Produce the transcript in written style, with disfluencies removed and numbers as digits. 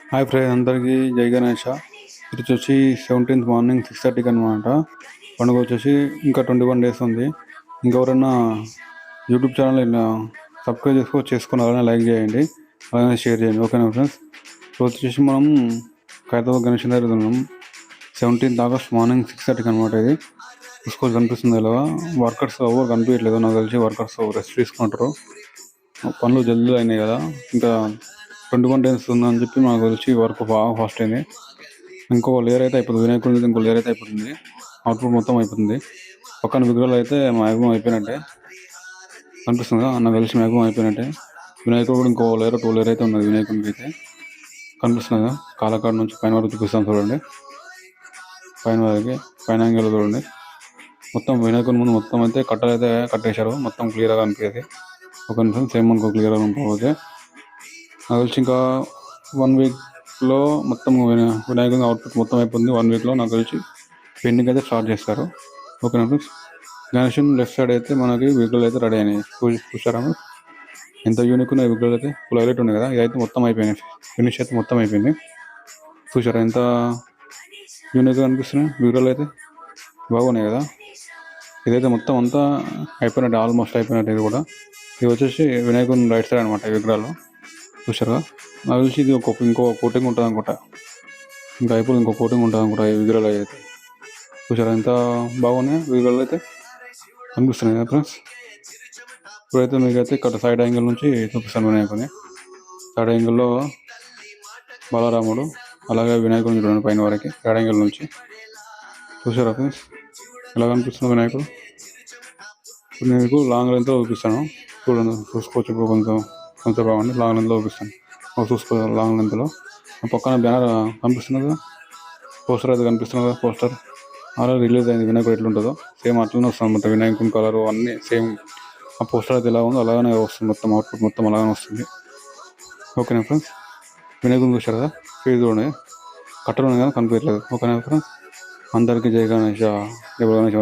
Hi friends, అందరికీ జై గణేష. ఇది వచ్చేసి 17th మార్నింగ్ 6:30కి అనమాట. పండుగ వచ్చేసి ఇంకా 21 డేస్ ఉంది. ఇంకెవరైనా యూట్యూబ్ ఛానల్ ఇలా సబ్స్క్రైబ్ చేసుకుని అలానే లైక్ చేయండి, అలానే షేర్ చేయండి. ఓకేనా ఫ్రెండ్స్? ఇప్పుడు వచ్చేసి మనం ఖైరతాబాద్ గణేష్ దగ్గర ఉన్నాం. 17th ఆగస్ట్ మార్నింగ్ 6:30కి అనమాట. ఇది చూసుకోవచ్చు, కనిపిస్తుంది ఇలా. వర్కర్స్ ఎవరు కనిపించట్లేదు, నాకు తెలిసి వర్కర్స్ రెస్ట్ తీసుకుంటారు. పనులు జల్దీ అయినాయి కదా, ఇంకా 21 డేస్ ఉందని చెప్పి మాకు తెలిసి వర్క్ బాగా ఫాస్ట్ అయింది. ఇంకో లేయర్ అయితే అయిపోతుంది, వినాయకుడి ఇంకో లేయర్ అయితే అయిపోతుంది, అవుట్పుట్ మొత్తం అయిపోతుంది. పక్కన విగ్రహాలు అయితే మ్యాక్సిమం అయిపోయినట్టే కనిపిస్తుంది కదా, నాకు తెలిసి మ్యాక్సిమం అయిపోయినట్టే. వినాయకుడు కూడా ఇంకో లేయర్ 2 లేయర్ అయితే ఉన్నది వినాయకుడికి అయితే కనిపిస్తుంది కదా. కాలకాడ నుంచి పైన వరకు చూపిస్తాను చూడండి, పైన వరకు పైన యాంగిల్ చూడండి. మొత్తం వినాయకుడి ముందు మొత్తం అయితే కట్టలు అయితే కట్టేశారు, మొత్తం క్లియర్గా అనిపించేది. ఒక నిమిషం సేమ్ అనుకో, క్లియర్గా అనుకోకపోతే నాకు తెలిసి ఇంకా 1 వీక్లో మొత్తం వినాయకుడి అవుట్పుట్ మొత్తం అయిపోతుంది. 1 వీక్లో నాకు తెలిసి పెయింటింగ్ అయితే స్టార్ట్ చేస్తారు. ఓకేనా ఫ్రెండ్స్? గణేషన్ లెఫ్ట్ సైడ్ అయితే మనకి విగ్రహాలు అయితే రెడీ అయినాయి. చూసారా ఎంత యూనిక్ ఉన్నాయి విగ్రహాలు అయితే, ఫుల్ హైలైట్ ఉన్నాయి కదా. ఇదైతే మొత్తం అయిపోయినాయి, ఫినిష్ అయితే మొత్తం అయిపోయింది. చూసారా ఎంత యూనిక్గా అనిపిస్తున్నాయి విగ్రహాలు అయితే, బాగున్నాయి కదా. ఇదైతే మొత్తం అంతా అయిపోయినట్టు, ఆల్మోస్ట్ అయిపోయినట్టు. ఇది కూడా ఇది వచ్చేసి వినాయకుని రైట్ సైడ్ అనమాట ఈ విగ్రహాలు. చూసారా? నాకు తెలిసి ఇది ఇంకో కోటింగ్ ఉంటుంది అనుకుంటా, ఇంకా అయిపోయింది, ఇంకో కోటింగ్ ఉంటుంది అనుకుంటా ఈ విగ్రహాలు అయితే. చూసారా ఎంత బాగున్నాయి విగ్రహాలు అయితే, అనిపిస్తున్నాయి కదా ఫ్రెండ్స్. ఇప్పుడైతే మీకైతే ఇక్కడ సైడ్ యాంగిల్ నుంచి చూపిస్తాను వినాయకుని. సైడ్ యాంగిల్లో బాలరాముడు, అలాగే వినాయకుడిని చూడండి పైన వరకు సైడ్ యాంగిల్ నుంచి. చూసారా ఫ్రెండ్స్ ఎలా కనిపిస్తుంది వినాయకుడు? మీకు లాంగ్ లెంత్లో చూపిస్తాను చూడండి, చూసుకోవచ్చు. ఇప్పుడు కొంచెం బాగుంది, లాంగ్ లెంత్లో చూపిస్తాను. చూసుకో లాంగ్ లెంత్లో. పక్కన బ్యానర్ కనిపిస్తుంది కదా, పోస్టర్ అయితే కనిపిస్తుంది కదా. పోస్టర్ ఆల్రెడీ రిలీజ్ అయింది, వినాయకుడు ఎట్లుంటుందో సేమ్ అట్లనే వస్తుంది అన్నమాట. వినాయకుని కలరు అన్నీ సేమ్, ఆ పోస్టర్ అయితే ఎలా ఉందో అలాగనే వస్తుంది, మొత్తం అవుట్పుట్ మొత్తం అలాగే వస్తుంది. ఓకేనా ఫ్రెండ్స్? వినాయకుని చూశారు కదా, ఫీజు చూడండి, కట్టలు ఉన్నాయి కదా కనిపించట్లేదు. ఓకేనా ఫ్రెండ్స్? అందరికీ జై గణేష, జై గణేష్.